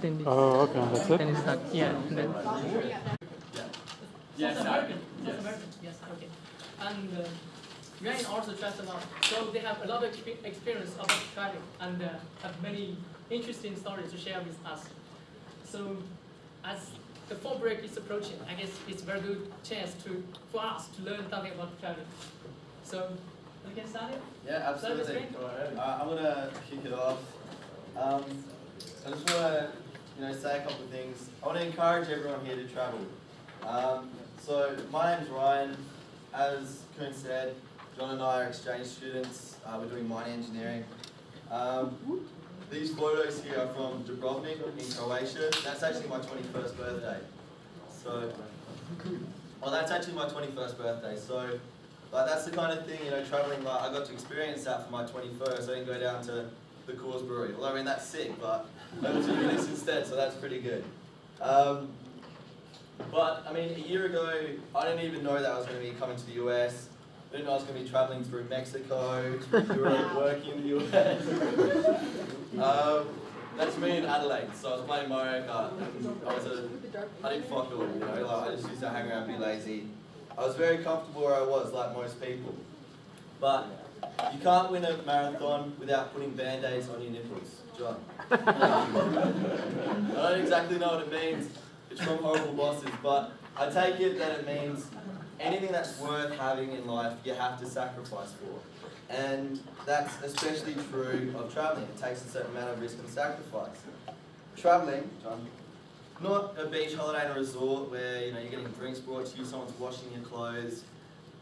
10 days. Oh, okay, that's it. Then it start. Yeah. And then, Yes, American. Yes. American. Yes. Okay. And Ryan also travels a lot, so they have a lot of experience about traveling and have many interesting stories to share with us. So, as the fall break is approaching, I guess it's a very good chance for us to learn something about traveling. So, we can start it? Yeah, absolutely. I'm going to kick it off. I just want to say a couple of things. I want to encourage everyone here to travel. So my name's Ryan. As Kuhn said, John and I are exchange students. We're doing mine engineering. These photos here are from Dubrovnik in Croatia. That's actually my 21st birthday. So, that's actually my 21st birthday. So, that's the kind of thing, traveling, I got to experience that for my 21st. I didn't go down to the Coors Brewery. Although, that's sick, but I went to do this instead, so that's pretty good. But, a year ago, I didn't even know that I was going to be coming to the US. I didn't know I was going to be traveling through Mexico, through Europe, working in the US. That's me in Adelaide, so I was playing Mario Kart. I didn't fuck all, I just used to hang around and be lazy. I was very comfortable where I was, like most people. But you can't win a marathon without putting band-aids on your nipples, John. I don't exactly know what it means. It's from Horrible Bosses, but I take it that it means anything that's worth having in life, you have to sacrifice for. And that's especially true of traveling. It takes a certain amount of risk and sacrifice. Traveling, John, not a beach holiday in a resort where you're getting drinks brought to you, someone's washing your clothes.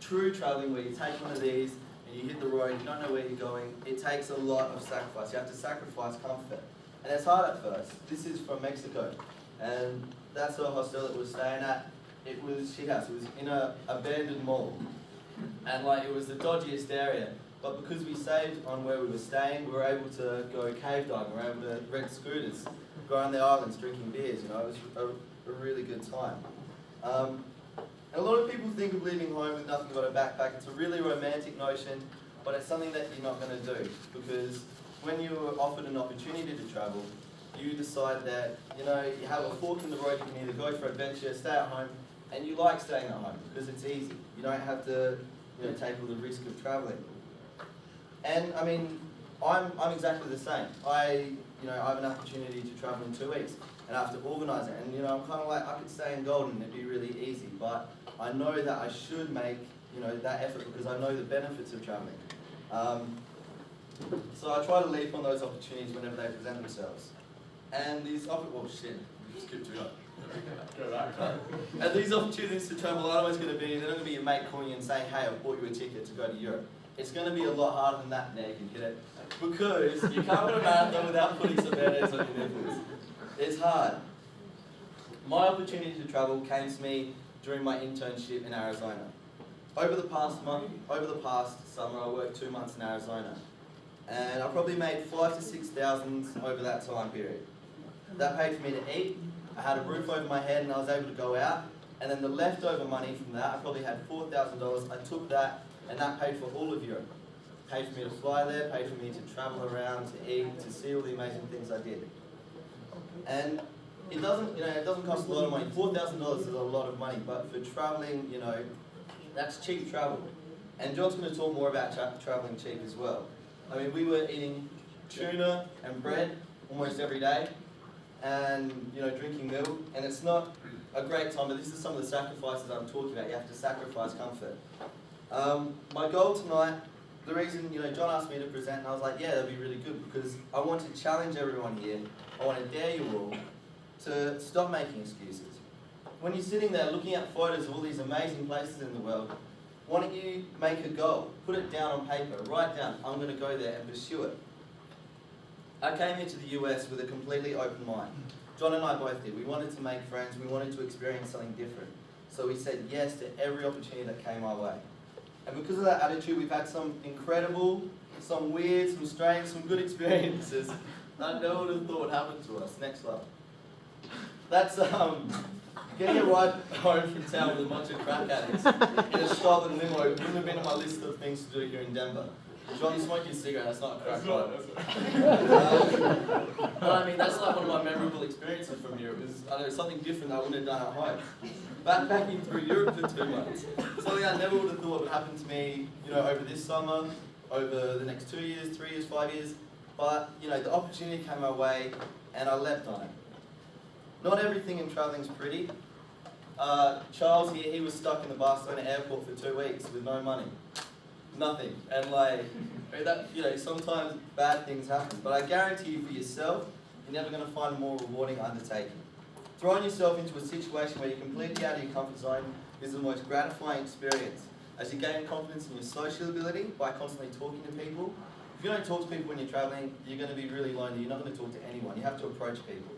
True traveling where you take one of these and you hit the road, you don't know where you're going. It takes a lot of sacrifice. You have to sacrifice comfort. And it's hard at first. This is from Mexico. And that's the hostel that we're staying at. It was shit house. It was in an abandoned mall. And it was the dodgiest area. But because we saved on where we were staying, we were able to go cave diving. We were able to rent scooters, go around the islands drinking beers. It was a really good time. And a lot of people think of leaving home with nothing but a backpack. It's a really romantic notion, but it's something that you're not going to do. Because when you were offered an opportunity to travel, you decide that, you have a fork in the road. You can either go for adventure, stay at home, and you like staying at home because it's easy. You don't have to, take all the risk of traveling. And I'm exactly the same. I have an opportunity to travel in 2 weeks, and I have to organise it. And I'm kind of like, I could stay in Golden, it'd be really easy. But I know that I should make, that effort because I know the benefits of travelling. So I try to leap on those opportunities whenever they present themselves. And these and these opportunities to travel aren't always going to be, they're not going to be your mate calling you and saying, hey, I bought you a ticket to go to Europe. It's going to be a lot harder than that, Nick, you get it? Because you can't win a marathon without putting some band-aids on your nipples. It's hard. My opportunity to travel came to me during my internship in Arizona. Over the past summer, I worked 2 months in Arizona. And I probably made 5,000 to 6,000 over that time period. That paid for me to eat. I had a roof over my head and I was able to go out. And then the leftover money from that, I probably had $4,000. I took that and that paid for all of Europe. Paid for me to fly there, paid for me to travel around, to eat, to see all the amazing things I did. And it doesn't cost a lot of money. $4,000 is a lot of money, but for traveling, that's cheap travel. And John's going to talk more about traveling cheap as well. We were eating tuna and bread almost every day, and drinking milk. And it's not a great time, but this is some of the sacrifices I'm talking about. You have to sacrifice comfort. My goal tonight, the reason John asked me to present, and I was like, yeah, that'd be really good because I want to challenge everyone here. I want to dare you all to stop making excuses. When you're sitting there looking at photos of all these amazing places in the world, why don't you make a goal? Put it down on paper. Write down, I'm going to go there and pursue it. I came into the US with a completely open mind. John and I both did. We wanted to make friends. We wanted to experience something different. So we said yes to every opportunity that came our way. And because of that attitude, we've had some incredible, some weird, some strange, some good experiences that no one would have thought happened to us. Next slide. That's getting a ride home from town with a bunch of crack addicts in a stolen limo. It wouldn't have been on my list of things to do here in Denver. John's smoking a cigarette, that's not a crack That's pipe. right. But I mean, that's like one of my memorable experiences from Europe. I know, something different I wouldn't have done at home. Backpacking through Europe for 2 months. Something I never would have thought would happen to me, over this summer, over the next 2 years, 3 years, 5 years. But, the opportunity came my way and I leapt on it. Not everything in travelling is pretty. Charles here, he was stuck in the Barcelona airport for 2 weeks with no money. Nothing. And sometimes bad things happen. But I guarantee you for yourself, you're never going to find a more rewarding undertaking. Throwing yourself into a situation where you're completely out of your comfort zone is the most gratifying experience, as you gain confidence in your social ability by constantly talking to people. If you don't talk to people when you're travelling, you're going to be really lonely. You're not going to talk to anyone. You have to approach people.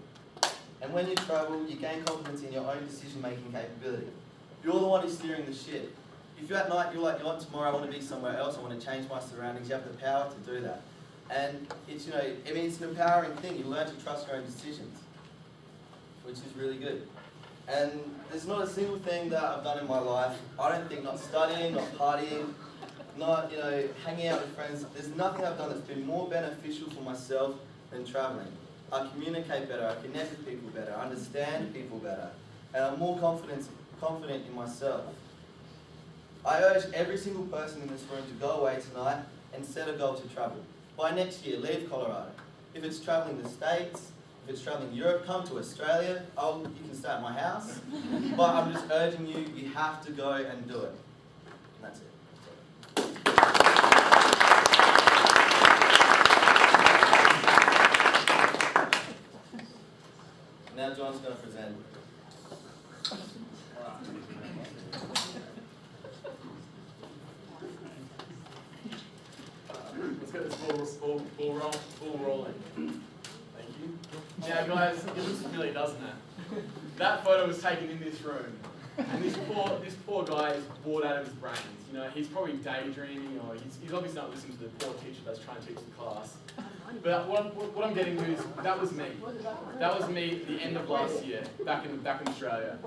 And when you travel, you gain confidence in your own decision-making capability. You're the one who's steering the ship. If you're at night, you're like, tomorrow I want to be somewhere else, I want to change my surroundings, you have the power to do that. And it's, it's an empowering thing. You learn to trust your own decisions, which is really good. And there's not a single thing that I've done in my life, I don't think, not studying, not partying, not, hanging out with friends, there's nothing I've done that's been more beneficial for myself than travelling. I communicate better, I connect with people better, I understand people better, and I'm more confident in myself. I urge every single person in this room to go away tonight and set a goal to travel. By next year, leave Colorado. If it's travelling the States, if it's travelling Europe, come to Australia. You can stay at my house. But I'm just urging you, you have to go and do it. And that's it. Now John's going to present. Let's get this ball rolling. Thank you. Now guys, it looks familiar, doesn't it? That photo was taken in this room. And this poor guy is bored out of his brains. He's probably daydreaming, or he's obviously not listening to the poor teacher that's trying to teach the class. But what I'm getting to is, that was me. That was me at the end of last year, back in Australia.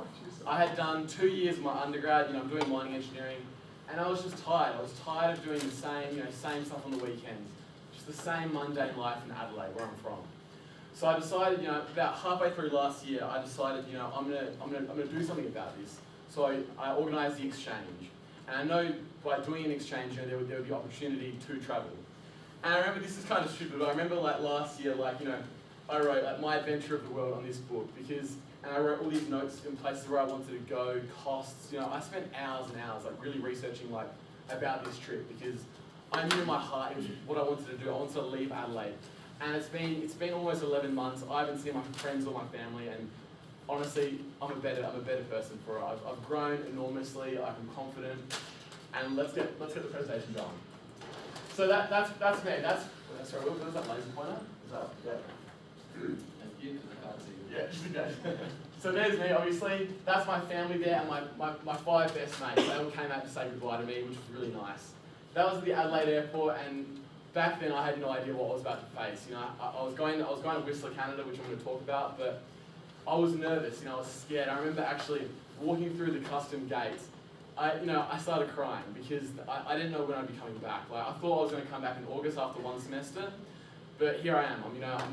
I had done 2 years of my undergrad, I'm doing mining engineering, and I was just tired. I was tired of doing the same stuff on the weekends. Just the same mundane life in Adelaide, where I'm from. So I decided, about halfway through last year, I decided, I'm gonna do something about this. So I organised the exchange. And I know by doing an exchange, there would be opportunity to travel. And I remember, this is kind of stupid, but I remember last year, I wrote my adventure of the world on this book, and I wrote all these notes in places where I wanted to go, costs. I spent hours and hours really researching about this trip, because I knew in my heart it was what I wanted to do. I wanted to leave Adelaide. And it's been almost 11 months. I haven't seen my friends or my family, and honestly, I'm a better person for it. I've grown enormously. I'm confident, and let's get the presentation going. So that's me. Sorry, what was that laser pointer? Is that, yeah. Thank you. Yeah, just in case. So there's me, obviously. That's my family there, and my 5 best mates. They all came out to say goodbye to me, which was really nice. That was at the Adelaide airport, and back then I had no idea what I was about to face. I was going to Whistler, Canada, which I'm going to talk about, but I was nervous. I was scared. I remember actually walking through the custom gates. I started crying because I didn't know when I'd be coming back. I thought I was going to come back in August after 1 semester, but here I am.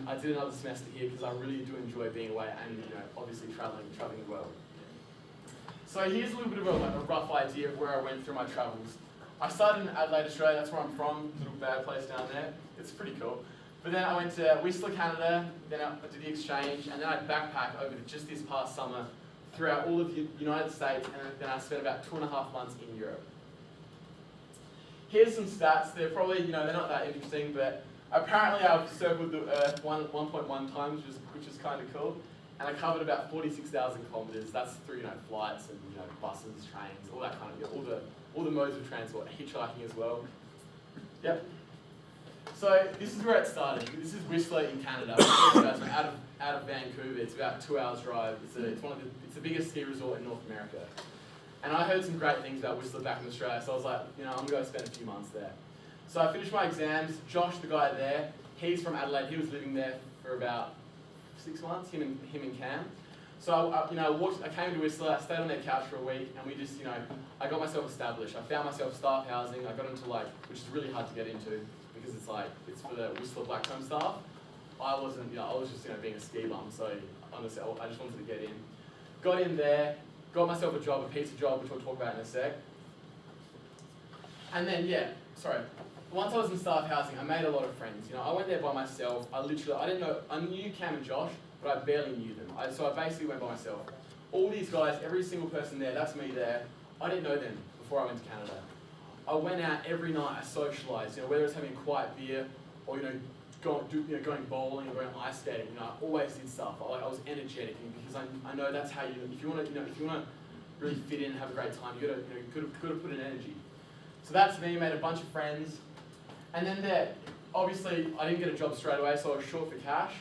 I did another semester here because I really do enjoy being away and obviously traveling the world. So here's a little bit of a rough idea of where I went through my travels. I started in Adelaide, Australia. That's where I'm from. Little bad place down there. It's pretty cool. But then I went to Whistler, Canada. Then I did the exchange, and then I backpacked over just this past summer throughout all of the United States, and then I spent about 2.5 months in Europe. Here's some stats. They're probably, they're not that interesting, but apparently I've circled the Earth 1.1 times, which is kind of cool. And I covered about 46,000 kilometers. That's through, flights and, buses, trains, all that kind of, all the modes of transport, hitchhiking as well. Yep. So this is where it started. This is Whistler in Canada. Out of Vancouver. It's about 2 hours drive. It's the biggest ski resort in North America. And I heard some great things about Whistler back in Australia, so I was like, I'm going to spend a few months there. So I finished my exams. Josh, the guy there, he's from Adelaide. He was living there for about 6 months, him and Cam. So I came to Whistler, I stayed on their couch for a week, and we just, I got myself established. I found myself staff housing. I got into which is really hard to get into because it's for the Whistler Blackcomb staff. I wasn't, I was just, being a ski bum. So honestly, I just wanted to get in. Got in there, got myself a job, a pizza job, which we'll talk about in a sec. And then, once I was in staff housing, I made a lot of friends. I went there by myself. I didn't know, I knew Cam and Josh, but I barely knew them. So I basically went by myself. All these guys, every single person there, that's me there. I didn't know them before I went to Canada. I went out every night, I socialised, whether it's having a quiet beer or, going bowling or going ice skating, I always did stuff. I was energetic because I know that's how if you want to really fit in and have a great time, you got to put in energy. So that's me, made a bunch of friends. And then obviously I didn't get a job straight away, so I was short for cash.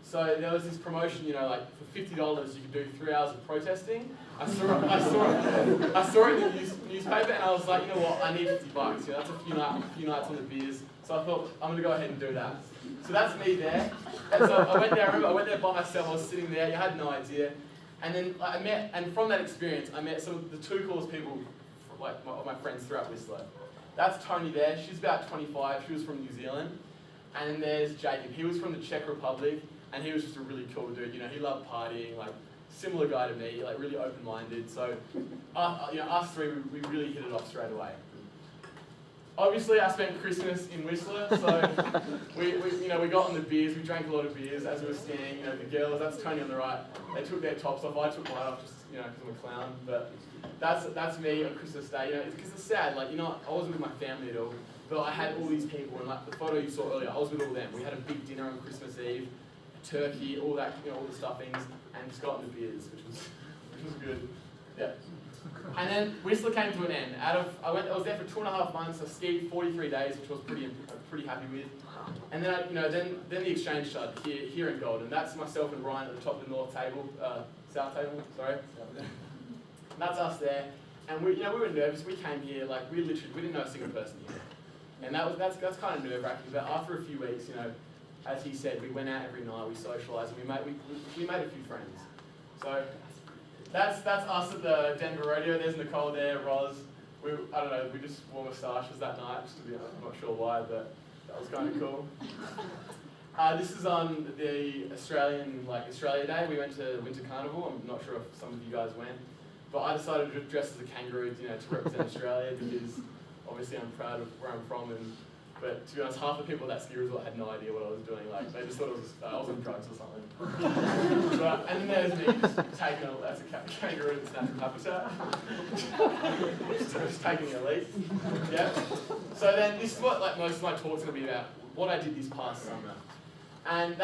So there was this promotion, for $50 you could do 3 hours of protesting. I saw it in the newspaper, and I was like, you know what, I need $50. That's a few nights on the beers. So I thought, I'm gonna go ahead and do that. So that's me there. And so I went there. I went there by myself. I was sitting there. You had no idea. And then and from that experience, I met some of the two coolest people, my friends throughout Whistler. That's Tony there. She's about 25. She was from New Zealand. And then there's Jacob. He was from the Czech Republic. And he was just a really cool dude. He loved partying, similar guy to me, really open-minded. So, us three, we really hit it off straight away. Obviously, I spent Christmas in Whistler, so we got on the beers. We drank a lot of beers as we were skiing. The girls, that's Tony on the right. They took their tops off. I took mine off just, because I'm a clown. But that's me on Christmas Day. Because it's sad. I wasn't with my family at all, but I had all these people, and the photo you saw earlier, I was with all them. We had a big dinner on Christmas Eve. Turkey, all that, all the stuffings, and just got on the beers, which was good. Yeah. And then Whistler came to an end. I was there for 2.5 months. I skied 43 days, which I was pretty happy with. And then then the exchange started here in Golden. That's myself and Ryan at the top of the south table. Sorry. And that's us there. And we were nervous. We came here we didn't know a single person here, and that's kind of nerve-wracking. But after a few weeks, as he said, we went out every night, we socialised, and we made a few friends. So that's us at the Denver rodeo. There's Nicole there, Roz. We just wore moustaches that night, I'm not sure why, but that was kind of cool. This is on the Australia Day. We went to Winter Carnival. I'm not sure if some of you guys went, but I decided to dress as a kangaroo, to represent Australia because obviously I'm proud of where I'm from But to be honest, half the people at that ski resort had no idea what I was doing. They just thought I was on drugs or something. And then there's me just taking as a kangaroo that's natural habitat. Just taking the elite. Yeah. So then this is what most of my talk's gonna be about. What I did this past summer. And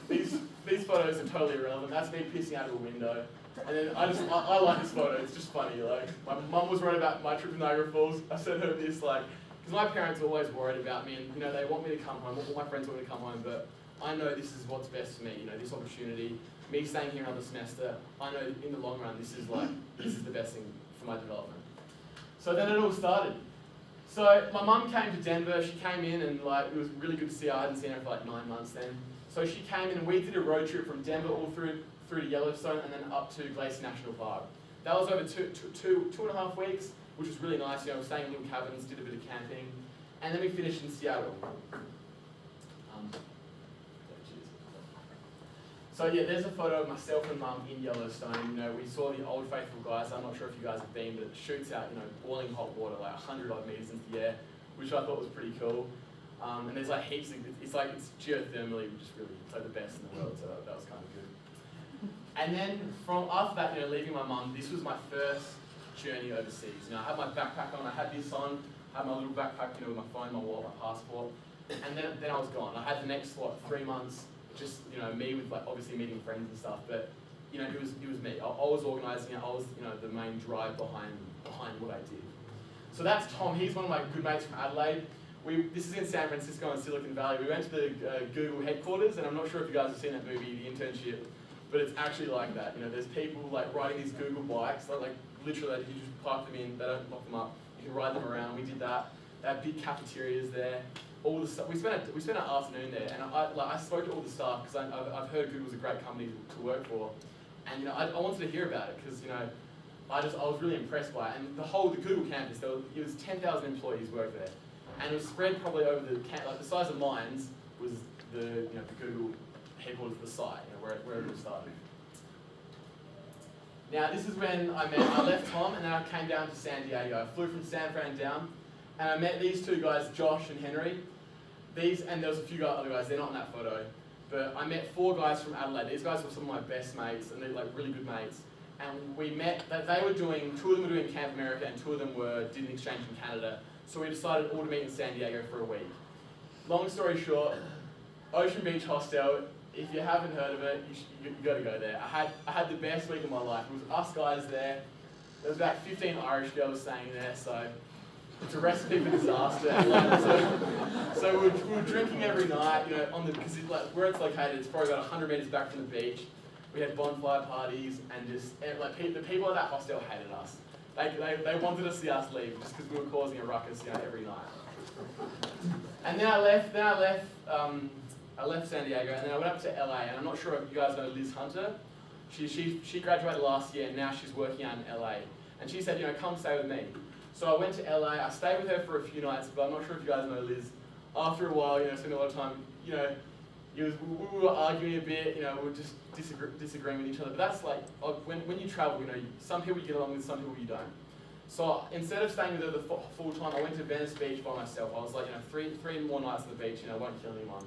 these photos are totally irrelevant. That's me pissing out of a window. And then I like this photo. It's just funny. My mum was worried about my trip to Niagara Falls. I sent her this because my parents are always worried about me, and they want me to come home. All my friends want me to come home, but I know this is what's best for me. This opportunity, me staying here another semester. I know in the long run, this is the best thing for my development. So then it all started. So my mum came to Denver. She came in, and it was really good to see her. I hadn't seen her for 9 months then. So she came in, and we did a road trip from Denver all through to Yellowstone, and then up to Glacier National Park. That was over 2.5 weeks. Which was really nice, staying in little cabins, did a bit of camping, and then we finished in Seattle. So yeah, there's a photo of myself and Mum in Yellowstone. We saw the Old Faithful guys. I'm not sure if you guys have been, but it shoots out, boiling hot water, 100 odd meters into the air, which I thought was pretty cool. And there's heaps of, it's geothermally, which is really the best in the world. So that was kind of good. And then after that, leaving my mum, this was my first journey overseas. I had my backpack on, I had this on, I had my little backpack, with my phone, my wallet, my passport, and then I was gone. I had the next 3 months, just me with obviously meeting friends and stuff, but it was me. I was organising it. I was the main drive behind what I did. So that's Tom. He's one of my good mates from Adelaide. This is in San Francisco in Silicon Valley. We went to the Google headquarters, and I'm not sure if you guys have seen that movie, The Internship, but it's actually like that. There's people riding these Google bikes, literally, you just park them in, they don't lock them up. You can ride them around. We did that. They have big cafeterias there. All the stuff. We spent an afternoon there, and I spoke to all the staff because I've heard Google's a great company to work for. And I wanted to hear about it because I was really impressed by it. And the Google campus, it was 10,000 employees worked there, and it was spread probably over the size of mines was the Google headquarters for the site, where it all started. Now this is when I left Tom, and then I came down to San Diego. I flew from San Fran down, and I met these two guys, Josh and Henry. And there was a few other guys. They're not in that photo, but I met 4 guys from Adelaide. These guys were some of my best mates, and they're like really good mates. And we met. They were doing 2 of them were doing Camp America, and 2 of them did an exchange in Canada. So we decided all to meet in San Diego for a week. Long story short, Ocean Beach Hostel. If you haven't heard of it, you got to go there. I had the best week of my life. It was us guys there. There was about 15 Irish girls staying there, so it's a recipe for disaster. So we were drinking every night, because where it's located, it's probably about 100 meters back from the beach. We had bonfire parties, and just the people at that hostel hated us. They wanted to see us leave just because we were causing a ruckus, every night. And then I left San Diego, and then I went up to LA, and I'm not sure if you guys know Liz Hunter. She graduated last year, and now she's working out in LA. And she said, come stay with me. So I went to LA, I stayed with her for a few nights, but I'm not sure if you guys know Liz. After a while, spending a lot of time, we were arguing a bit, we were just disagreeing with each other. But that's like, when you travel, some people you get along with, some people you don't. So instead of staying with her the full time, I went to Venice Beach by myself. I was like, 3 more nights on the beach, I won't kill anyone.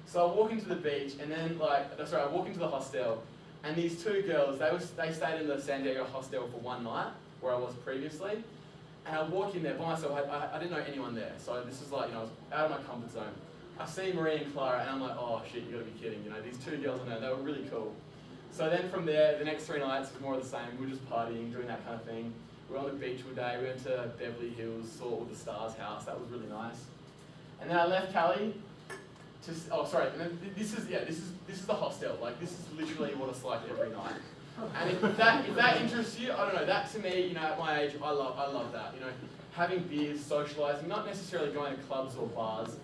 So I walk into the beach, and then I walk into the hostel, and these 2 girls, they stayed in the San Diego hostel for 1 night, where I was previously. And I walk in there by myself. I didn't know anyone there, so this is like, I was out of my comfort zone. I see Marie and Clara, and I'm like, oh shit, you gotta be kidding. These 2 girls I know, they were really cool. So then from there, the next 3 nights was more of the same. We were just partying, doing that kind of thing. We were on the beach all day. We went to Beverly Hills, saw all the stars house. That was really nice. And then I left Cali. And then this is the hostel. This is literally what it's like every night. And if that interests you, I don't know. That to me, at my age, I love that. Having beers, socialising, not necessarily going to clubs or bars,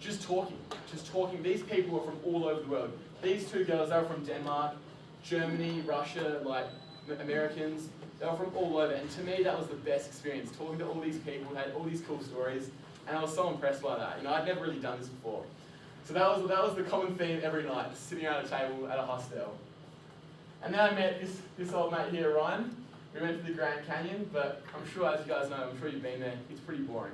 just talking. These people are from all over the world. These 2 girls, they were from Denmark, Germany, Russia, Americans. They were from all over, and to me, that was the best experience. Talking to all these people, had all these cool stories, and I was so impressed by that. I'd never really done this before. So that was the common theme every night, just sitting around a table at a hostel. And then I met this old mate here, Ryan. We went to the Grand Canyon, but I'm sure, as you guys know, I'm sure you've been there, it's pretty boring.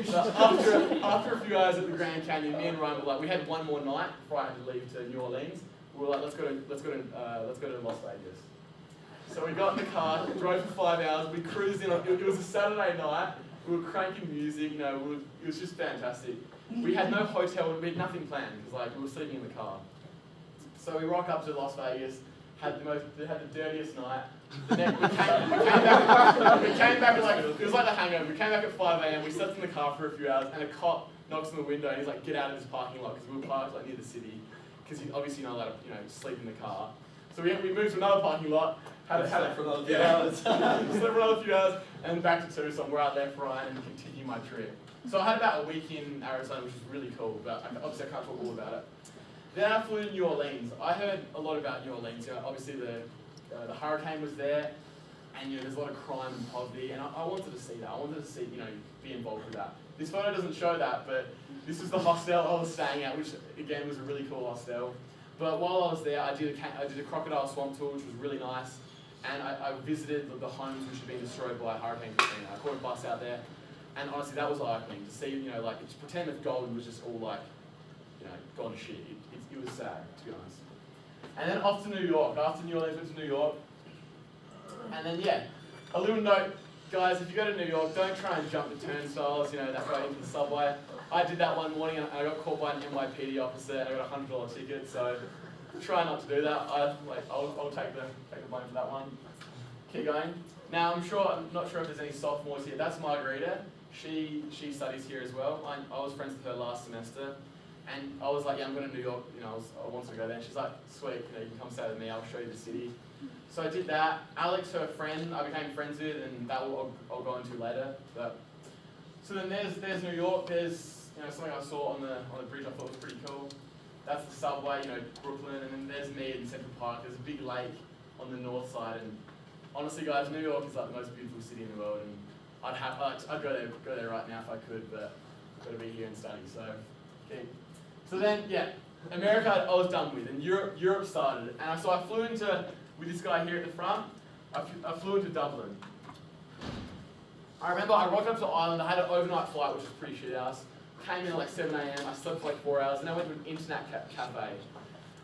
So after a few hours at the Grand Canyon, me and Ryan were like, we had 1 more night before I had to leave to New Orleans. We were like, let's go to Las Vegas. So we got in the car, drove for 5 hours, we cruised in. It was a Saturday night. We were cranking music. It was just fantastic. We had no hotel, we had nothing planned because we were sleeping in the car. So we rock up to Las Vegas, had the dirtiest night. We came back at it was like the hangover. We came back at 5 a.m. We slept in the car for a few hours, and a cop knocks on the window and he's like, "Get out of this parking lot," because we were parked near the city, because you're obviously not allowed to sleep in the car. So we moved to another parking lot. Slept for another few hours. Slept for another few hours, and back to Tucson, where I left Ryan and continue my trip. So I had about a week in Arizona, which was really cool, but obviously I can't talk all about it. Then I flew to New Orleans. I heard a lot about New Orleans. Obviously the hurricane was there, and there's a lot of crime and poverty, and I wanted to see that. I wanted to see, be involved with that. This photo doesn't show that, but this is the hostel I was staying at, which again was a really cool hostel. But while I was there, I did a crocodile swamp tour, which was really nice, and I visited the homes which had been destroyed by Hurricane Katrina. I caught a bus out there, and honestly, that was eye-opening to see. To pretend that Golden was just all gone to shit. It was sad, to be honest. And then off to New York. After New Orleans, went to New York. And then, a little note, guys, if you go to New York, don't try and jump the turnstiles, that way into the subway. I did that one morning, and I got caught by an NYPD officer, and I got a $100 ticket, so try not to do that. I'll take the blame for that one. Keep going. Now, I'm not sure if there's any sophomores here. That's Margarita. She studies here as well. I was friends with her last semester. And I was like, I'm going to New York, I wanted to go there. And she's like, sweet, you can come stay with me, I'll show you the city. So I did that. Alex, her friend, I became friends with, and that I'll go into later. So then there's New York, there's something I saw on the bridge I thought was pretty cool. That's the subway, Brooklyn, and then there's me in Central Park. There's a big lake. on the north side. And honestly, guys, New York is like the most beautiful city in the world, and I'd go there right now if I could, but I've got to be here and study. So, okay. So then, yeah, America I was done with, and Europe started, and so I flew into with this guy here at the front. I flew into Dublin. I remember I rocked up to the island. I had an overnight flight, which was pretty shit house. Came in at like 7 a.m. I slept for like 4 hours, and I went to an internet cafe.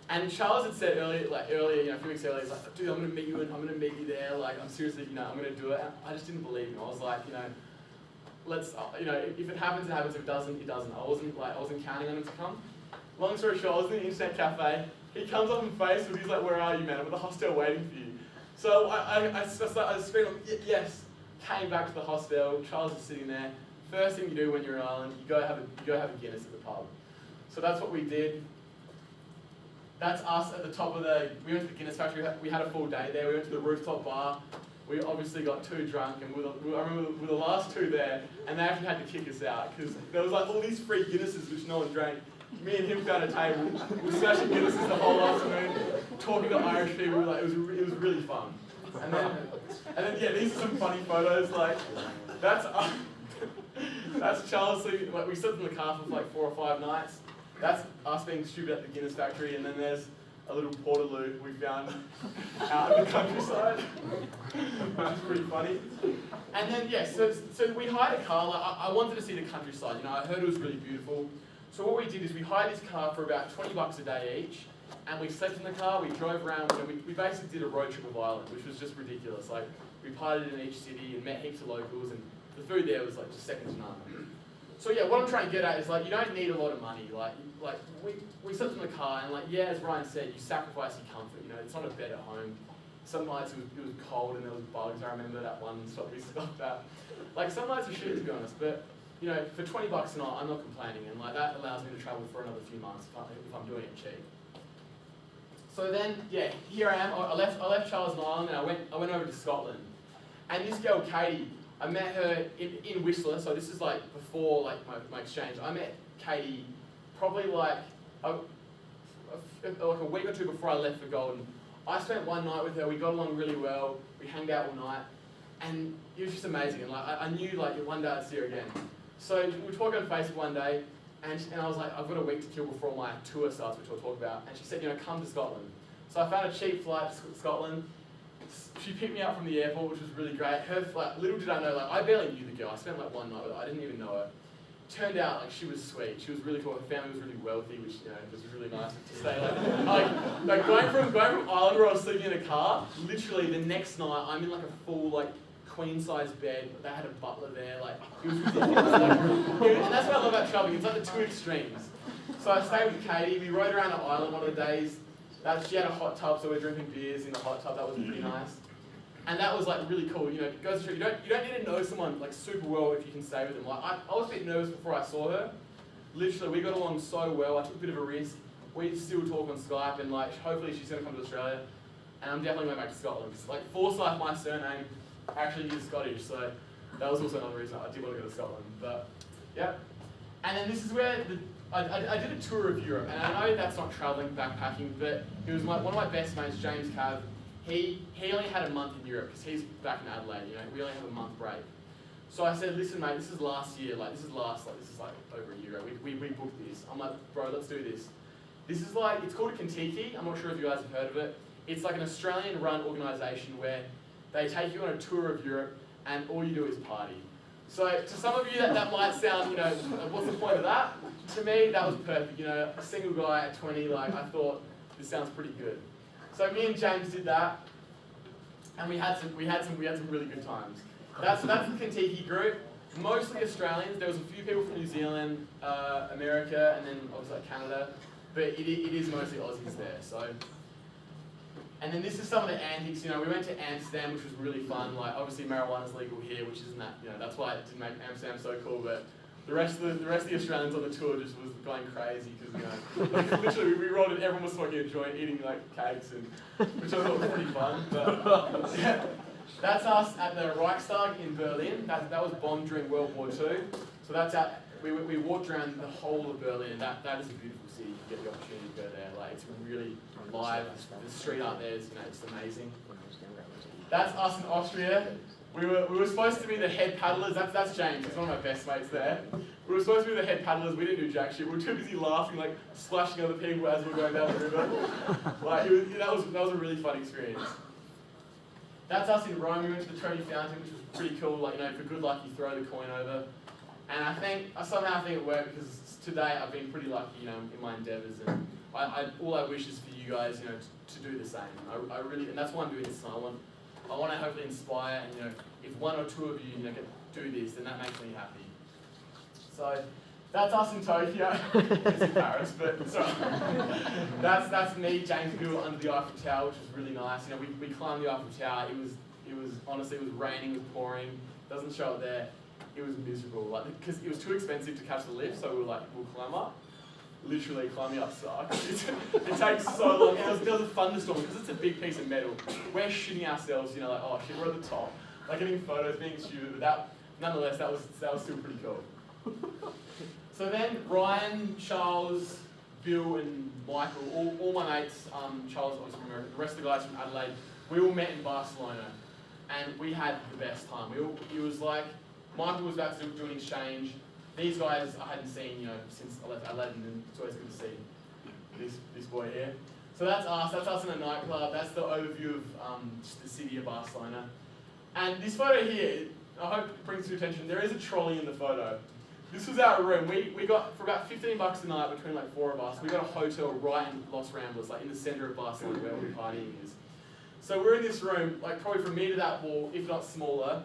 And Charles had said earlier, a few weeks earlier, he's like, dude, I'm gonna meet you, and I'm gonna meet you there. Like, I'm seriously, I'm gonna do it. And I just didn't believe him. I was like, let's, if it happens, it happens. If it doesn't, it doesn't. I wasn't counting on him to come. Long story short, I was in the internet cafe. He comes up in face with, he's like, where are you, man? I'm at the hostel waiting for you. So I screamed, yes. Came back to the hostel. Charles is sitting there. First thing you do when you're on island, you go have a Guinness at the pub. So that's what we did. That's us at the top of we went to the Guinness factory. We had a full day there. We went to the rooftop bar. We obviously got too drunk, and I remember we were the last two there, and they actually had to kick us out because there was like all these free Guinnesses which no one drank. Me and him found a table. We were smashing Guinnesses the whole afternoon, talking to Irish people. Like it was really fun. And then yeah, these are some funny photos. Like that's Charles sleeping. Like we slept in the car for like 4 or 5 nights. That's us being stupid at the Guinness factory. And then there's a little portaloo we found out in the countryside, which is pretty funny. And then yeah, so we hired a car. Like, I wanted to see the countryside. I heard it was really beautiful. So what we did is we hired this car for about $20 a day each. And we slept in the car, we drove around, we basically did a road trip of Ireland, which was just ridiculous. Like, we partied in each city and met heaps of locals, and the food there was like just second to none. So yeah, what I'm trying to get at is like, you don't need a lot of money. Like we slept in the car, and like, yeah, as Ryan said, you sacrifice your comfort. It's not a bed at home. Some nights it was cold and there was bugs. I remember that one stop we stopped at. Like, some nights are shit, to be honest, but for $20 a night, I'm not complaining, and like that allows me to travel for another few months if I'm doing it cheap. So then, yeah, here I am. I left Charles Island and I went over to Scotland. And this girl, Katie, I met her in Whistler. So this is like before like my exchange. I met Katie probably like a week or two before I left for Golden. I spent one night with her. We got along really well. We hanged out all night, and it was just amazing. And like I knew like one day I'd see her again. So we were talking on Facebook one day. And I was like, I've got a week to kill before my tour starts, which I'll talk about. And she said, come to Scotland. So I found a cheap flight to Scotland. She picked me up from the airport, which was really great. Her flight, little did I know, like I barely knew the girl. I spent like one night with her. I didn't even know her. Turned out like she was sweet. She was really cool. Her family was really wealthy, which was really nice to stay. Like going from Ireland where I was sleeping in a car. Literally the next night, I'm in like a full like queen-size bed. They had a butler there. Like it was ridiculous. And that's what I love about traveling. It's like the two extremes. So I stayed with Katie. We rode around the island one of the days. She had a hot tub, so we're drinking beers in the hot tub. That was pretty nice. And that was like really cool. It goes to show you don't need to know someone like super well if you can stay with them. Like I was a bit nervous before I saw her. Literally, we got along so well. I took a bit of a risk. We still talk on Skype, and like hopefully she's gonna come to Australia. And I'm definitely going back to Scotland because like Forsyth, my surname, actually is Scottish. So that was also another reason I did want to go to Scotland. But yeah. And then this is where I did a tour of Europe, and I know that's not traveling, backpacking, but it was one of my best mates, James Cav. He only had a month in Europe because he's back in Adelaide. We only have a month break. So I said, listen, mate, this is last year. This is like over a year ago. We booked this. I'm like, bro, let's do this. This is like, it's called a Contiki. I'm not sure if you guys have heard of it. It's like an Australian-run organisation where they take you on a tour of Europe, and all you do is party. So to some of you that might sound, what's the point of that? To me, that was perfect. A single guy at 20, like I thought this sounds pretty good. So me and James did that, and we had some really good times. That's the Contiki group. Mostly Australians. There was a few people from New Zealand, America, and then obviously like Canada, but it is mostly Aussies there. So. And then this is some of the antics. We went to Amsterdam, which was really fun. Like obviously marijuana's legal here, which isn't that. That's why it didn't make Amsterdam so cool. But the rest of the Australians on the tour just was going crazy because literally we rolled in. Everyone was smoking a joint, eating like cakes, which I thought was pretty fun. But yeah, that's us at the Reichstag in Berlin. That was bombed during World War II. So that's we walked around the whole of Berlin, and that is a beautiful city. You get the opportunity to go there. Like, it's really live. The street art there is, it's amazing. That's us in Austria. We were supposed to be the head paddlers. That's James. He's one of my best mates there. We were supposed to be the head paddlers. We didn't do jack shit. We were too busy laughing, like splashing other people as we were going down the river. Like, that was a really fun experience. That's us in Rome. We went to the Trevi Fountain, which was pretty cool. Like, for good luck, you throw the coin over. And I somehow think it worked, because to date I've been pretty lucky, in my endeavours, and all I wish is for you guys, to do the same. I really, and that's why I'm doing this. I want to hopefully inspire, and if one or two of you, can do this, then that makes me happy. So that's us in Tokyo. It's in Paris, but sorry. That's me, James Gill, under the Eiffel Tower, which was really nice. We climbed the Eiffel Tower. It was honestly, it was raining, it was pouring. Doesn't show it there. It was miserable, because it was too expensive to catch the lift, so we'll climb up. Literally climbing up sucks. It takes so long. And there was a thunderstorm, because it's a big piece of metal. We're shitting ourselves, like, oh shit, we're at the top. Like, getting photos, being stupid, but nonetheless, that was still pretty cool. So then Ryan, Charles, Bill, and Michael, all my mates, Charles obviously from America, the rest of the guys from Adelaide, we all met in Barcelona, and we had the best time. It was like, Michael was about to do an exchange. These guys I hadn't seen, since I left Adelaide, and it's always good to see this boy here. So that's us in a nightclub. That's the overview of just the city of Barcelona. And this photo here, I hope it brings to your attention, there is a trolley in the photo. This was our room. We got, for about $15 a night between like 4 of us, we got a hotel right in Los Ramblas, like in the center of Barcelona where all the partying is. So we're in this room, like probably from me to that wall, if not smaller.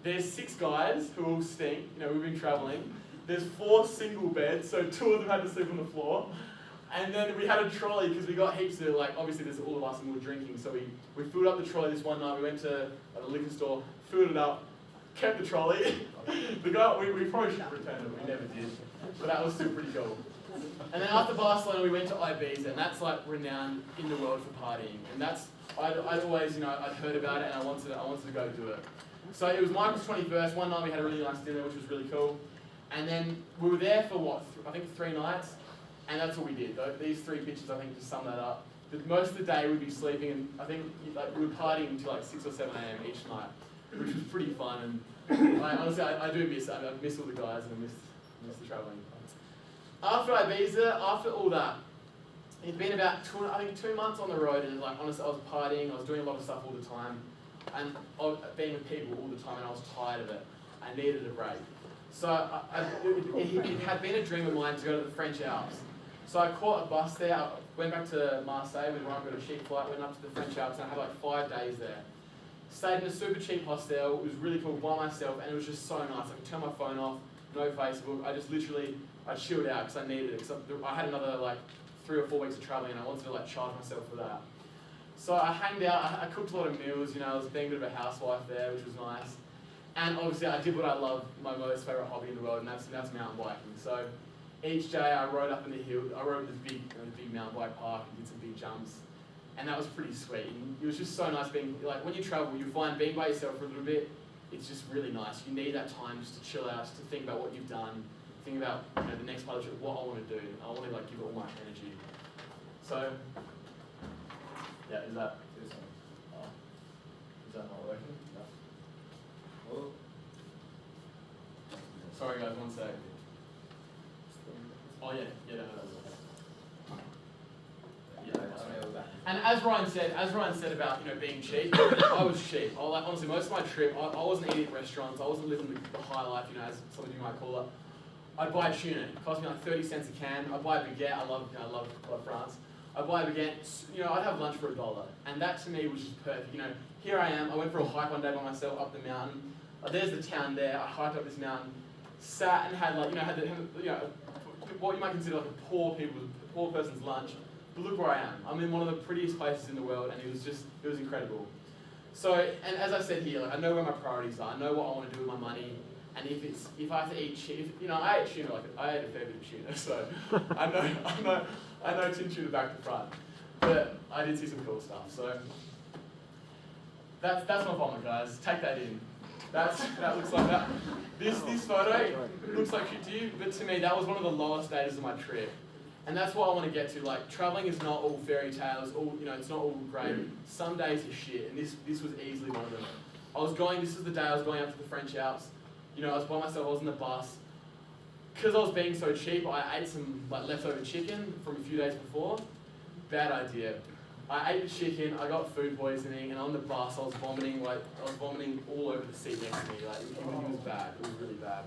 There's 6 guys who all stink, we've been traveling. There's 4 single beds, so 2 of them had to sleep on the floor. And then we had a trolley, because we got heaps of, obviously there's all of us and we were drinking, so we filled up the trolley this one night. We went to the liquor store, filled it up, kept the trolley. The guy, we probably should have returned it, but we never did. But that was still pretty cool. And then after Barcelona, we went to Ibiza, and that's like renowned in the world for partying. And I'd always, I'd heard about it, and I wanted to go do it. So it was Michael's 21st. One night we had a really nice dinner, which was really cool. And then we were there for I think 3 nights, and that's what we did. These 3 pictures, I think, just sum that up. But most of the day we'd be sleeping, and I think we were partying until 6 or 7 a.m. each night, which was pretty fun. And honestly, I do miss it. I miss all the guys, and I miss the traveling. After Ibiza, after all that, it'd been about 2 months on the road, and honestly, I was partying. I was doing a lot of stuff all the time, and being with people all the time, and I was tired of it. I needed a break. So it had been a dream of mine to go to the French Alps. So I caught a bus there, I went back to Marseille with Ryan, got a cheap flight, went up to the French Alps, and I had 5 days there. Stayed in a super cheap hostel. It was really cool by myself, and it was just so nice. I could turn my phone off, no Facebook. I chilled out because I needed it. Because I had another 3 or 4 weeks of traveling, and I wanted to charge myself for that. So I hanged out. I cooked a lot of meals. I was being a bit of a housewife there, which was nice. And obviously, I did what I love, my most favourite hobby in the world, and that's mountain biking. So each day, I rode up in the hill. I rode in the big mountain bike park and did some big jumps. And that was pretty sweet. And it was just so nice being, when you travel, you find being by yourself for a little bit, it's just really nice. You need that time just to chill out, just to think about what you've done, think about the next part of it, what I want to do. I want to give it all my energy. So, yeah, is that not working? No. Oh. Sorry guys, one sec. Oh yeah, that was And as Ryan said about being cheap, I was cheap. Honestly, most of my trip, I wasn't eating at restaurants. I wasn't living the high life, as some of you might call it. I'd buy tuna. It cost me 30 cents a can. I'd buy a baguette. I love France. I'd buy a baguette. I'd have lunch for $1, and that to me was just perfect. Here I am. I went for a hike one day by myself up the mountain. There's the town there. I hiked up this mountain, sat and had what you might consider a poor person's lunch. But look where I am. I'm in one of the prettiest places in the world, and it was incredible. So, and as I said here, I know where my priorities are. I know what I want to do with my money, and if I have to eat tuna, I ate tuna. I ate a fair bit of tuna, so I know tin tuna back to front. But I did see some cool stuff. So that's my vomit, guys. Take that in. That looks like that. This photo looks like shit to you, but to me that was one of the lowest stages of my trip. And that's what I want to get to. Like, traveling is not all fairy tales, it's not all great. Some days are shit, and this was easily one of them. This was the day I was going up to the French Alps. I was by myself, I was in the bus. Because I was being so cheap, I ate some leftover chicken from a few days before. Bad idea. I ate the chicken, I got food poisoning, and on the bus I was vomiting all over the seat next to me. It was bad. It was really bad.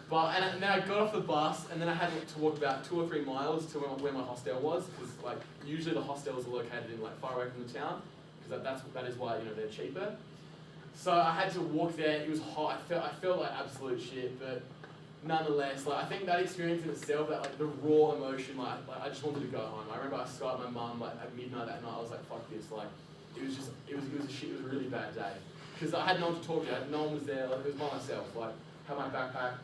And then I got off the bus, and then I had to walk about 2 or 3 miles to where my hostel was, because usually the hostels are located in far away from the town, because that is why they're cheaper. So I had to walk there. It was hot. I felt like absolute shit, but nonetheless, I think that experience in itself, that the raw emotion, I just wanted to go home. I remember I Skyped my mum at midnight that night. I was like, fuck this. It was a really bad day, because I had no one to talk to. No one was there. It was by myself. Had my backpack.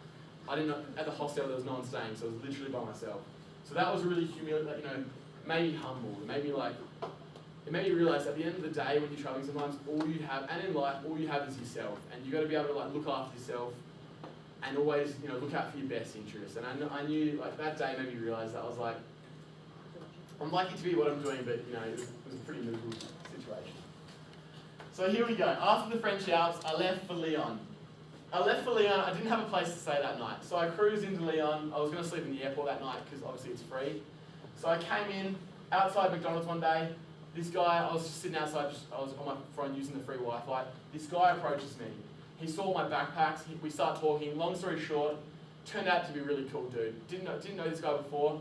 I didn't know, at the hostel there was no one staying, so I was literally by myself. So that was really humiliating, made me humble. It made me realize at the end of the day when you're traveling, sometimes all you have, and in life, all you have is yourself. And you got to be able to look after yourself and always, look out for your best interests. And I knew, that day made me realize that I was like, I'm lucky to be what I'm doing, but, it was a pretty miserable situation. So here we go. After the French Alps, I left for Lyon. I didn't have a place to stay that night. So I cruised into Lyon. I was going to sleep in the airport that night because obviously it's free. So I came in outside McDonald's one day. This guy, I was just sitting outside, I was on my phone using the free Wi-Fi. This guy approaches me. He saw my backpacks. We start talking. Long story short, turned out to be a really cool dude. Didn't know this guy before.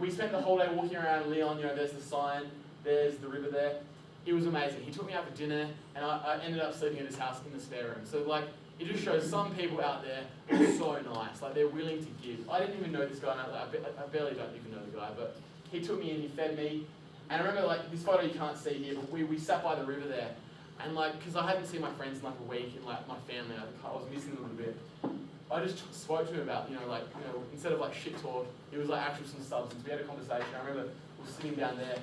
We spent the whole day walking around Lyon. There's the sign. There's the river there. It was amazing. He took me out for dinner, and I ended up sleeping at his house in the spare room. So it just shows some people out there are so nice. They're willing to give. I didn't even know this guy. I barely don't even know the guy, but he took me in. He fed me. And I remember, this photo you can't see here, but we sat by the river there. And, because I hadn't seen my friends in, a week, and, my family, I was missing them a little bit. I just spoke to him about, instead of, shit talk, it was, actual some substance. We had a conversation. I remember we were sitting down there,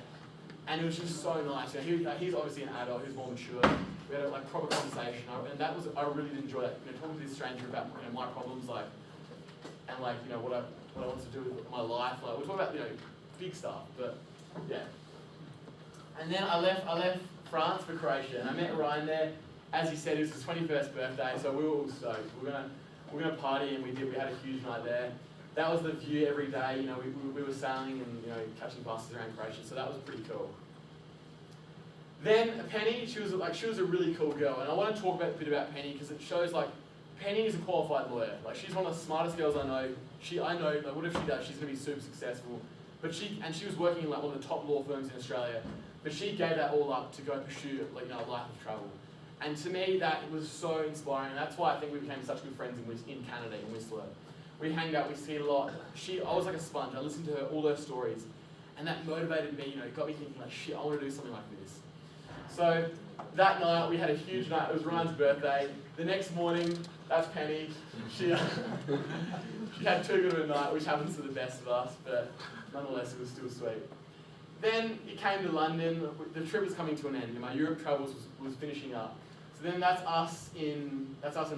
and it was just so nice. He's obviously an adult, he's more mature. We had a, proper conversation, and I really did enjoy that. Talking to this stranger about, my problems, and, what I want to do with my life. We're talking about, big stuff, but, yeah. And then I left France for Croatia, and I met Ryan there. As he said, it was his 21st birthday, so we were all stoked. We're gonna party, and we had a huge night there. That was the view every day. We were sailing and catching buses around Croatia, so that was pretty cool. Then Penny, she was a really cool girl, and I want to talk a bit about Penny because it shows Penny is a qualified lawyer. She's one of the smartest girls I know. I know whatever she does, she's gonna be super successful. But she was working in one of the top law firms in Australia. But she gave that all up to go pursue a life of travel. And to me, that was so inspiring. And that's why I think we became such good friends in Canada, in Whistler. We hanged out, we skied a lot. I was like a sponge. I listened to her, all those stories. And that motivated me, it got me thinking shit, I want to do something like this. So that night, we had a huge night. It was Ryan's birthday. The next morning, that's Penny. She had too good of a night, which happens to the best of us. But nonetheless, it was still sweet. Then it came to London. The trip was coming to an end. My Europe travels was finishing up. So then that's us in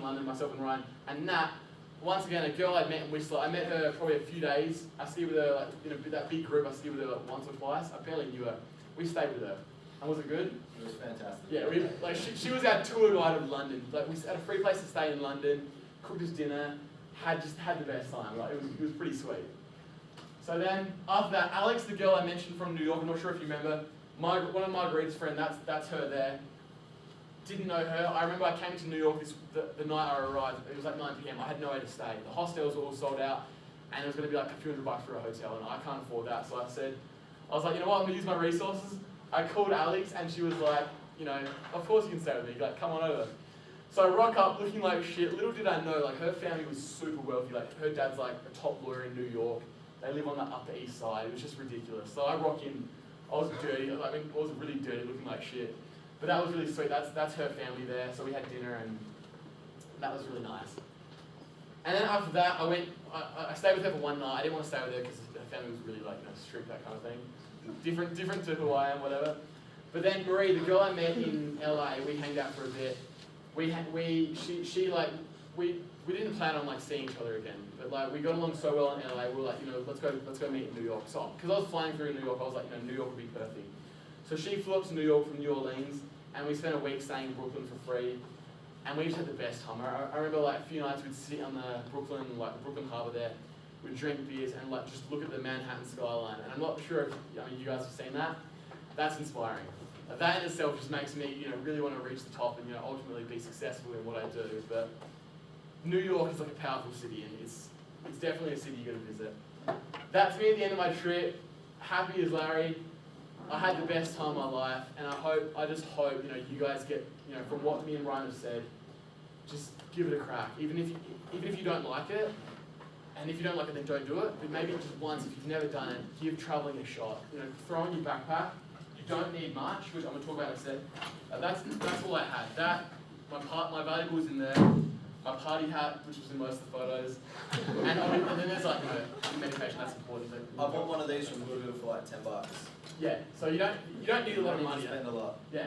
London, myself and Ryan. And Nat, once again, a girl I met in Whistler. I met her probably a few days. I skied with her that big group. I skied with her once or twice. I barely knew her. We stayed with her. And was it good? It was fantastic. Yeah, she was our tour guide of London. We had a free place to stay in London. Cooked us dinner. Had the best time. It was pretty sweet. So then, after that, Alex, the girl I mentioned from New York, I'm not sure if you remember, one of Marguerite's friends, that's her there. Didn't know her. I remember I came to New York the night I arrived. It was 9 p.m. I had nowhere to stay. The hostels were all sold out, and it was going to be a few $100 for a hotel, and I can't afford that. So I was like, you know what, I'm going to use my resources. I called Alex, and she was like, of course you can stay with me. Come on over. So I rock up looking like shit. Little did I know, her family was super wealthy. Her dad's a top lawyer in New York. They live on the Upper East Side. It was just ridiculous. So I rock in. I was dirty. I was really dirty, looking like shit. But that was really sweet. That's her family there. So we had dinner, and that was really nice. And then after that, I stayed with her for one night. I didn't want to stay with her because her family was really strict, that kind of thing. Different to who I am, whatever. But then Marie, the girl I met in LA, we hanged out for a bit. we didn't plan on like seeing each other again, but like we got along so well in LA. We were like, let's go meet in New York. So because I was flying through New York, I was like, New York would be perfect. So she flew up to New York from New Orleans, and we spent a week staying in Brooklyn for free, and we just had the best time. I remember like a few nights we'd sit on the Brooklyn Harbor there, we'd drink beers and like just look at the Manhattan skyline. And I'm not sure if you guys have seen that. That's inspiring. That in itself just makes me really want to reach the top and ultimately be successful in what I do. But New York is like a powerful city, and it's definitely a city you got to visit. That's me at the end of my trip. Happy as Larry. I had the best time of my life, and I just hope you guys get from what me and Ryan have said, just give it a crack. Even if you don't like it, and if you don't like it, then don't do it. But maybe just once, if you've never done it, give traveling a shot. Throw in your backpack. You don't need much, which I'm gonna talk about in a sec. That's all I had. My valuables in there. My party hat, which was in most of the photos, and then there's like medication. That's important. I bought one of these from Google for like $10. Yeah, so you don't need a lot of money. You spend a lot. Yeah,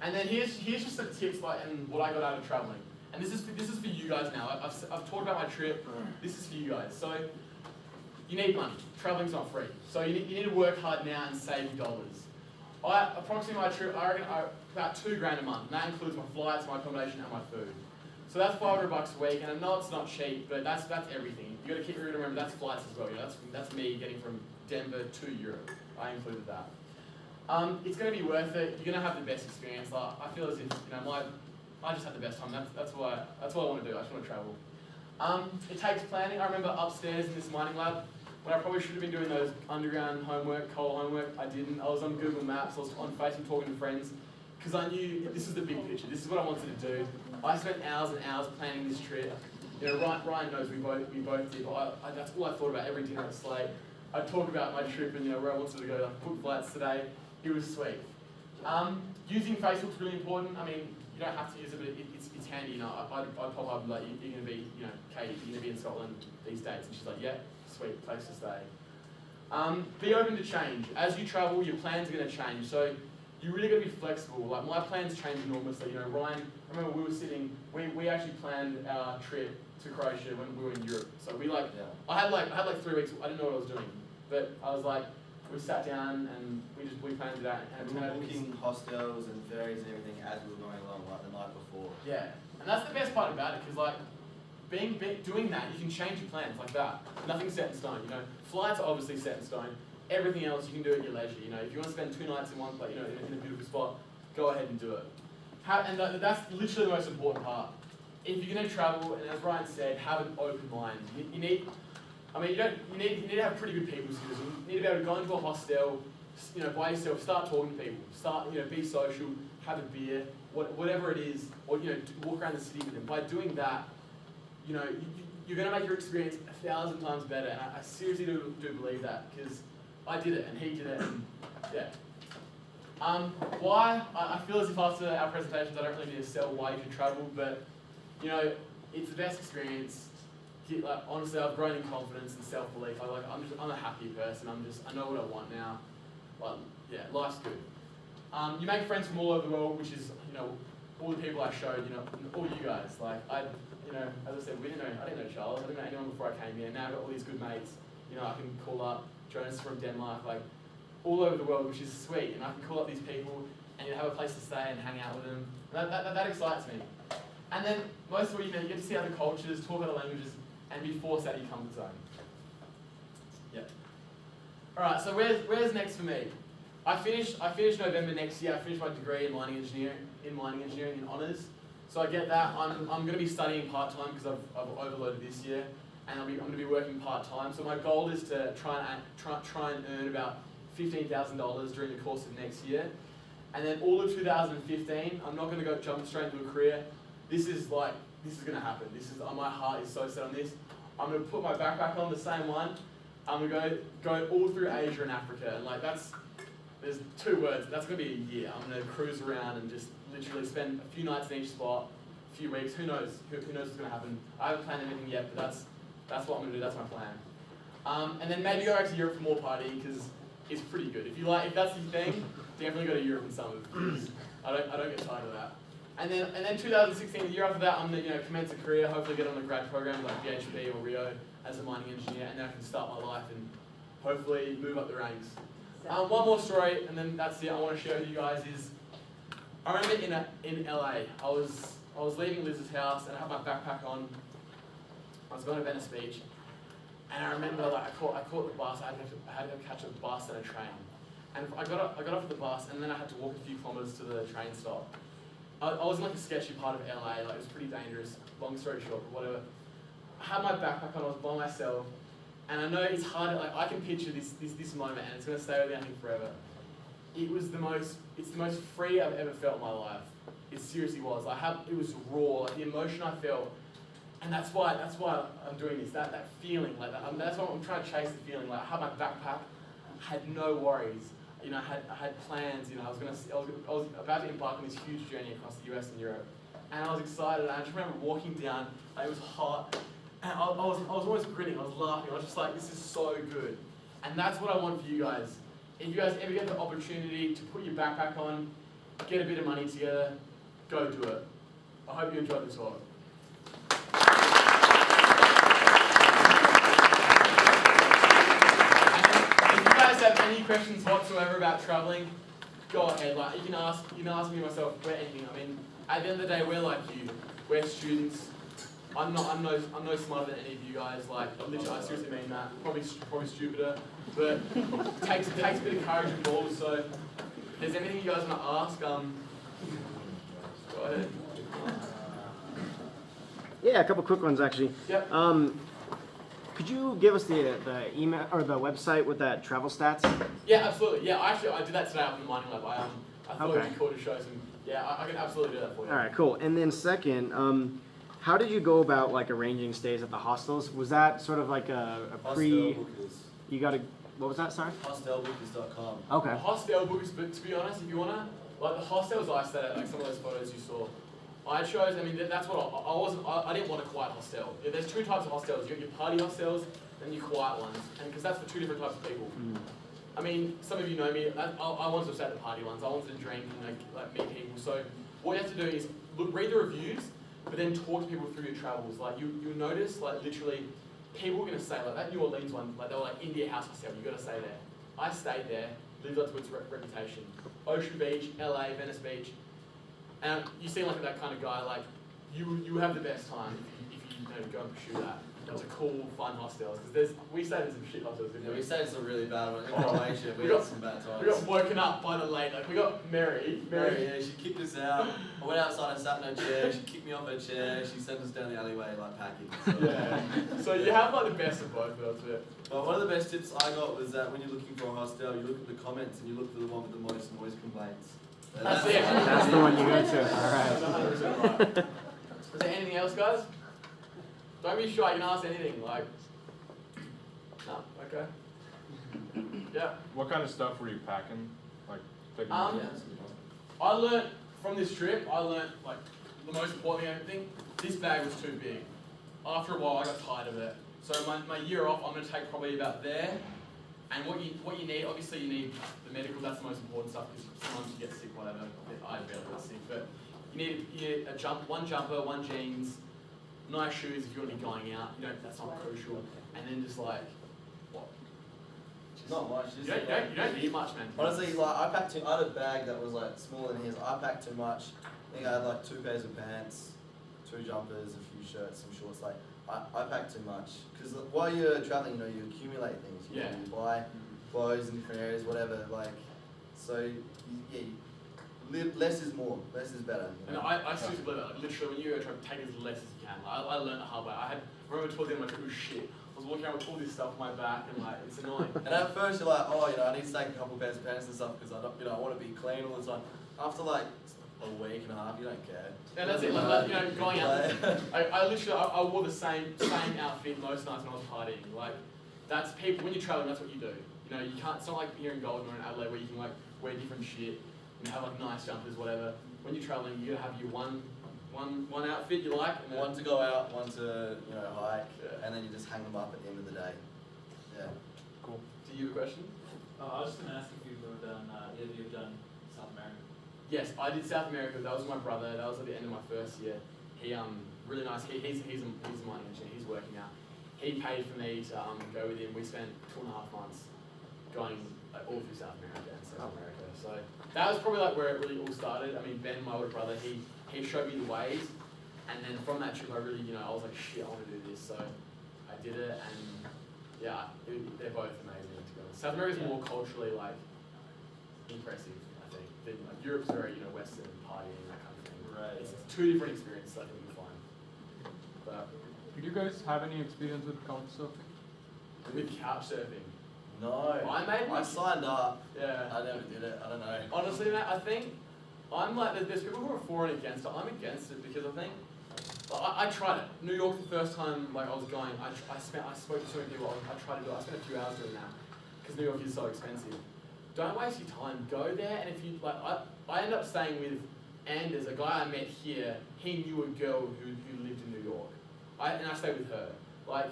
and then here's just some tips and what I got out of traveling. And this is for you guys now. I've talked about my trip. This is for you guys. So you need money. Traveling's not free. So you need to work hard now and save your dollars. Approximately my trip, I reckon about $2,000 a month, and that includes my flights, my accommodation, and my food. So that's $500 a week, and I know it's not cheap, but that's everything. You got to remember that's flights as well. That's me getting from Denver to Europe. I included that. It's going to be worth it. You're going to have the best experience. I feel as if I just had the best time. That's what I want to do. I just want to travel. It takes planning. I remember upstairs in this mining lab when I probably should have been doing those underground homework, coal homework. I didn't. I was on Google Maps. I was on Facebook talking to friends because I knew this is the big picture. This is what I wanted to do. I spent hours and hours planning this trip. Ryan knows we both did. That's all I thought about every dinner at Slate. I'd talk about my trip and where I wanted to go. Like book flights today. It was sweet. Using Facebook's really important. I mean, you don't have to use it, but it's handy. I'd pop up and like, you're going to be, Katie, you're going to be in Scotland these dates, and she's like, yeah, sweet place to stay. Be open to change. As you travel, your plans are going to change. So you really got to be flexible. Like my plans change enormously. Ryan, I remember we actually planned our trip to Croatia when we were in Europe. So I had like 3 weeks. I didn't know what I was doing, but I was like, we sat down and we planned it out. And we were booking hostels and ferries and everything as we were going along, like the night before. Yeah, and that's the best part about it, because like doing that, you can change your plans like that. Nothing's set in stone. Flights are obviously set in stone. Everything else you can do at your leisure. If you want to spend 2 nights in one place, in a beautiful spot, go ahead and do it. That's literally the most important part. If you're going to travel, and as Ryan said, have an open mind. You need to have pretty good people skills. You need to be able to go into a hostel, by yourself, start talking to people, be social, have a beer, whatever it is, or walk around the city with them. By doing that, you're going to make your experience 1,000 times better. And I seriously do believe that, because I did it and he did it. And, yeah. Why? I feel as if after our presentations, I don't really need to sell why you should travel, but it's the best experience. Honestly, I've grown in confidence and self-belief. I'm a happy person. I know what I want now. Life's good. You make friends from all over the world, which is all the people I showed. All you guys. As I said, I didn't know Charles. I didn't know anyone before I came here. Now I've got all these good mates. I can call up Jonas from Denmark, all over the world, which is sweet. And I can call up these people and have a place to stay and hang out with them. That excites me. And then most of all, you get to see other cultures, talk other languages, and be forced out of your comfort zone. Yep. All right. So where's next for me? I finish November next year. I finish my degree in mining engineering in honours. So I get that. I'm going to be studying part time because I've overloaded this year, and I'm going to be working part time. So my goal is to try and earn about $15,000 during the course of next year, and then all of 2015, I'm not going to jump straight into a career. This is going to happen. My heart is so set on this. I'm going to put my backpack on, the same one. I'm going to go all through Asia and Africa, and there's 2 words. That's going to be a year. I'm going to cruise around and just literally spend a few nights in each spot, a few weeks. Who knows? Who knows what's going to happen? I haven't planned anything yet, but that's what I'm going to do. That's my plan. And then maybe go back to Europe for more partying, because it's pretty good. If that's your thing, definitely go to Europe in summer. I don't get tired of that. And then 2016, the year after that, I'm gonna commence a career, hopefully get on a grad program like BHP or Rio as a mining engineer, and then I can start my life and hopefully move up the ranks. One more story, and then that's it. I want to share with you guys is I remember in LA, I was leaving Liz's house and I had my backpack on. I was going to Venice Beach, and I remember like I caught the bus. I had to catch a bus and a train, and I got off at the bus, and then I had to walk a few kilometers to the train stop. I was in like a sketchy part of LA, like it was pretty dangerous. Long story short, but whatever. I had my backpack on. I was by myself, and I know it's hard. Like I can picture this moment, and it's gonna stay with me I think forever. It's the most free I've ever felt in my life. It seriously was. It was raw, like the emotion I felt, and that's why I'm doing this. That feeling, like that. That's why I'm trying to chase the feeling. Like I had my backpack, had no worries. I had plans. I was about to embark on this huge journey across the US and Europe, and I was excited. And I just remember walking down. Like, it was hot, and I was almost grinning. I was laughing. I was just like, this is so good, and that's what I want for you guys. If you guys ever get the opportunity to put your backpack on, get a bit of money together, go do it. I hope you enjoyed the talk. And if you guys have any questions whatsoever about traveling, go ahead. Like you can ask me or myself about anything. I mean, at the end of the day, we're like you. We're students. I'm no smarter than any of you guys. Like literally, I seriously mean that. Probably stupider, but it takes a bit of courage and balls. So, if there's anything you guys want to ask, go ahead. Yeah, a couple quick ones actually. Yep. Could you give us the email or the website with that travel stats? Yeah, absolutely. Yeah, I did that today up in the mining lab. I thought Okay. it'd be cool to show some. Yeah, I can absolutely do that for you. All right, cool. And then second, how did you go about like arranging stays at the hostels? Was that sort of like a pre? Hostelbookers. You got to. What was that? Sorry. Hostelbookers.com. Okay. Hostel bookers, but to be honest, if you wanna, like the hostels I stayed at, like some of those photos you saw, I chose. I mean, that's what I wasn't. I didn't want a quiet hostel. Yeah, there's two types of hostels. You got your party hostels and your quiet ones, and because that's for two different types of people. Mm. I mean, some of you know me. I wanted to stay at the party ones. I wanted to drink and like meet people. So what you have to do is read the reviews, but then talk to people through your travels. Like you'll notice, like literally, people are gonna say like that New Orleans one. Like they were like India House Hostel. You got to stay there. I stayed there. Lived up to its reputation. Ocean Beach, LA, Venice Beach, and you seem like that kind of guy. Like you have the best time if you go and pursue that. Those are cool, fun hostels. Because we stayed in some shit hostels. Yeah, we stayed in some really bad ones. In Croatia, we got some bad times. We got woken up by the lake. Like we got Mary, Yeah, she kicked us out. I went outside and sat in her chair. She kicked me off her chair. She sent us down the alleyway like packing. So. Yeah. So you have like the best of both worlds. But one of the best tips I got was that when you're looking for a hostel, you look at the comments and you look for the one with the most noise complaints. That's it. That's the one you go to. All right. That's 100% right. Is there anything else, guys? Don't be shy. You can ask anything. Like, no, okay. Yeah. What kind of stuff were you packing? Like, taking I learnt from this trip. Like the most important thing. This bag was too big. After a while, I got tired of it. So my year off, I'm going to take probably about there. And what you need, obviously you need the medical. That's the most important stuff because sometimes you get sick, whatever. I barely get sick, but you need one jumper, one jeans. Nice shoes if you want to be going out. That's not crucial. And then just like, what? Not much. You don't need much, man. Honestly, like I packed I had a bag that was like smaller than his. I packed too much. I think I had like 2 pairs of pants, 2 jumpers, a few shirts, some shorts. Like I packed too much because while you're traveling, you accumulate things. You buy clothes in different areas, whatever. Like so, less is more. Less is better. And I seriously believe that. Like, literally, when you try to take as less as you can. Like, I learned the hard way. I remember towards the end of my trip, it was shit. I was walking around with all this stuff on my back, and like, it's annoying. And at first you're like, I need to take a couple pairs of pants and stuff because I want to be clean all the time. After like a week and a half, you don't care. And that's it. Like going out. I literally I wore the same outfit most nights when I was partying. Like, that's people. When you're traveling, that's what you do. You can't. It's not like here in Golden or in Adelaide where you can like wear different shit and have like nice jumpers, whatever. When you're traveling, you gotta have your one outfit you like, and then one to go out, one to hike, and then you just hang them up at the end of the day. Yeah. Cool. Do you have a question? I was just going to ask if you've done South America. Yes, I did South America. That was my brother. That was at the end of my first year. He really nice. He's a mining engineer. He's working out. He paid for me to go with him. We spent 2.5 months going all through South America and South America. So that was probably like where it really all started. I mean, Ben, my older brother, he showed me the ways, and then from that trip, I really, I was like, shit, I want to do this. So I did it, and yeah, they're both amazing to be honest. South America's more culturally like impressive, I think. Like Europe's very, Western partying, that kind of thing. Right. It's two different experiences I think you find. But Did you guys have any experience with couchsurfing? with couch surfing, No. I signed up. yeah. I never did it. I don't know. Honestly, Matt, I think I'm like, there's people who are for and against it. I'm against it because I think I tried it. New York, the first time like I was going, I spoke to so many people. I tried to do it. I spent a few hours doing that because New York is so expensive. Don't waste your time. Go there, and if you like, I ended up staying with Anders, a guy I met here. He knew a girl who lived in New York, and I stayed with her. Like,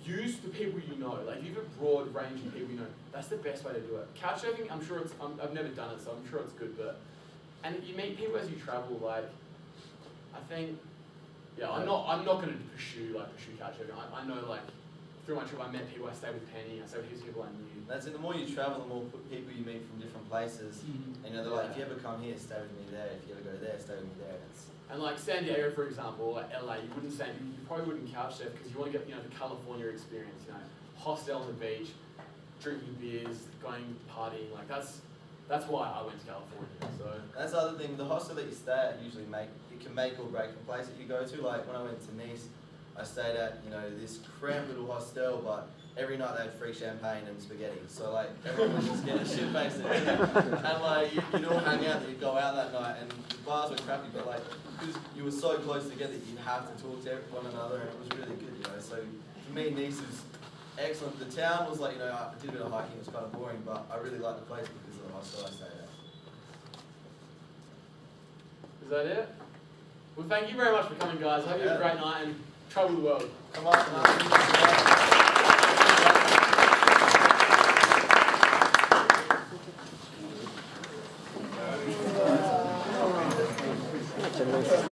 use the people you know. Like, you have a broad range of people you know. That's the best way to do it. Couchsurfing, I'm sure I've never done it, so I'm sure it's good. And you meet people as you travel. Like, I think, yeah, I'm not going to pursue couchsurfing. I know like through my trip I met people. I stayed with Penny. I stayed with heaps of people I knew. That's it. The more you travel, the more people you meet from different places. And they're like, if you ever come here, stay with me there. If you ever go there, stay with me there. And like San Diego, for example, like LA, you probably wouldn't couch surf because you want to get the California experience. Hostel on the beach, drinking beers, going partying. Like that's why I went to California. So That's the other thing. The hostel that you stay at usually can make or break the place that you go to. Like when I went to Nice, I stayed at this cramped little hostel, but every night they had free champagne and spaghetti. So like everyone was just getting shit faced and like you'd all hang out and you'd go out that night and the bars were crappy, but like because you were so close together, you'd have to talk to one another, and it was really good. So for me, Nice is excellent. The town was like I did a bit of hiking. It was kind of boring, but I really liked the place because of the hostel I stayed at. is that it? Well, thank you very much for coming, guys. I hope you have a great night and travel the world. Come on.